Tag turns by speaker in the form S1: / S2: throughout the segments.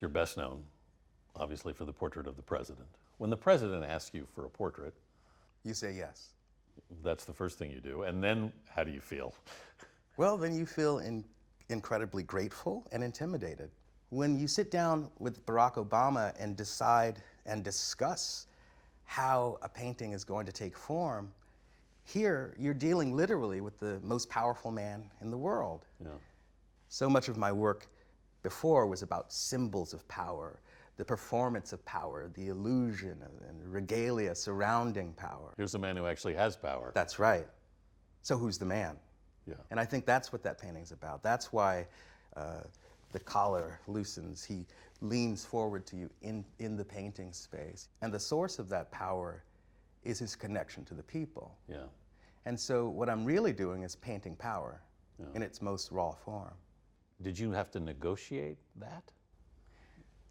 S1: You're best known, obviously, for the portrait of the president. When the president asks you for a portrait,
S2: You say yes.
S1: that's the first thing you do. And then how do you feel?
S2: Well, then you feel incredibly grateful and intimidated. When you sit down with Barack Obama and decide and discuss how a painting is going to take form, here you're dealing literally with the most powerful man in the world.
S1: Yeah.
S2: So much of my work before was about symbols of power, the performance of power, the illusion and regalia surrounding power.
S1: Here's a man who actually has power.
S2: That's right. So who's the man?
S1: Yeah.
S2: And I think that's what that painting's about. That's why the collar loosens. He leans forward to you in the painting space. And the source of that power is his connection to the people.
S1: Yeah.
S2: And so what I'm really doing is painting power in its most raw form.
S1: Did you have to negotiate that?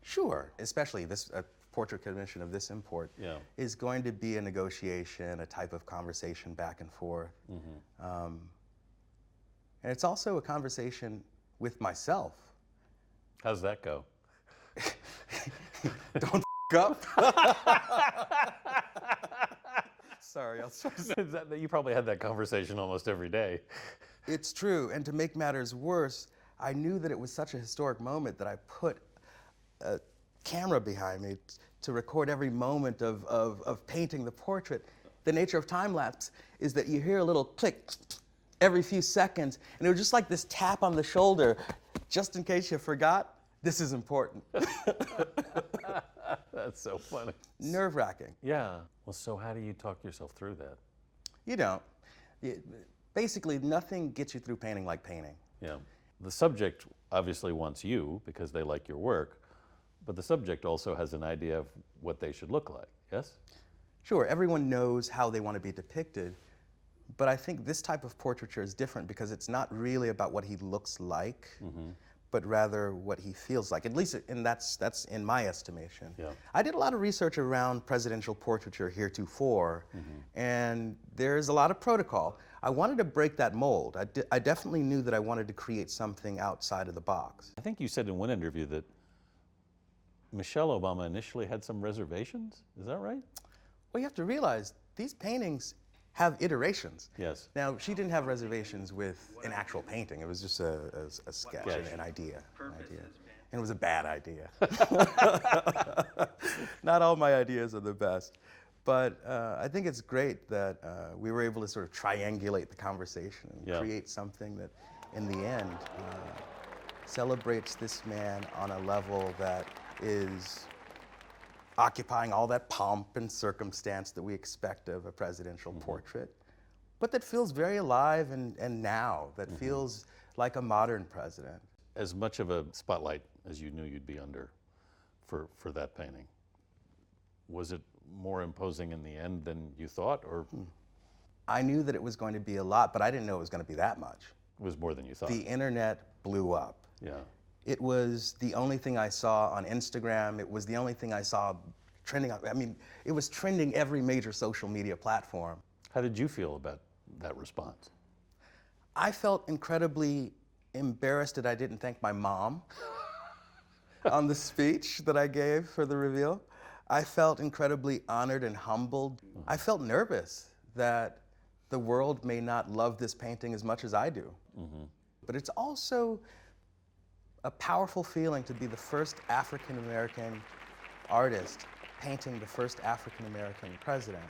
S2: Sure, especially this portrait commission of this import is going to be a negotiation, a type of conversation back and forth. And it's also a conversation with myself.
S1: How's that go?
S2: Don't up. Sorry, I'll try to...
S1: You probably had that conversation almost every day.
S2: It's true, and to make matters worse, I knew that it was such a historic moment that I put a camera behind me to record every moment of painting the portrait. The nature of time-lapse is that you hear a little click every few seconds, and it was just like this tap on the shoulder, just in case you forgot, this is important.
S1: That's so funny.
S2: Nerve-wracking.
S1: Yeah. Well, so how do you talk yourself through that?
S2: You don't. Basically, nothing gets you through painting like painting.
S1: Yeah. The subject obviously wants you because they like your work, but the subject also has an idea of what they should look like, yes?
S2: Sure, everyone knows how they want to be depicted, but I think this type of portraiture is different because it's not really about what he looks like, but rather what he feels like. At least, and that's in my estimation.
S1: Yeah.
S2: I did a lot of research around presidential portraiture heretofore, and there's a lot of protocol. I wanted to break that mold. I definitely knew that I wanted to create something outside of the box.
S1: I think you said in one interview that Michelle Obama initially had some reservations. Is that right?
S2: Well, you have to realize these paintings have iterations.
S1: Yes.
S2: Now, she didn't have reservations with an actual painting. It was just a sketch, an idea. And it was a bad idea. Not all my ideas are the best. But I think it's great that we were able to sort of triangulate the conversation and create something that, in the end, celebrates this man on a level that is occupying all that pomp and circumstance that we expect of a presidential portrait, but that feels very alive and now, that feels like a modern president.
S1: As much of a spotlight as you knew you'd be under for that painting, was it more imposing in the end than you thought, or?
S2: I knew that it was going to be a lot, but I didn't know it was going to be that much.
S1: It was more than you thought.
S2: The internet blew up.
S1: Yeah.
S2: It was the only thing I saw on Instagram. It was the only thing I saw trending. I mean, it was trending every major social media platform.
S1: How did you feel about that response?
S2: I felt incredibly embarrassed that I didn't thank my mom on the speech that I gave for the reveal. I felt incredibly honored and humbled. I felt nervous that the world may not love this painting as much as I do. But it's also a powerful feeling to be the first African-American artist painting the first African-American president.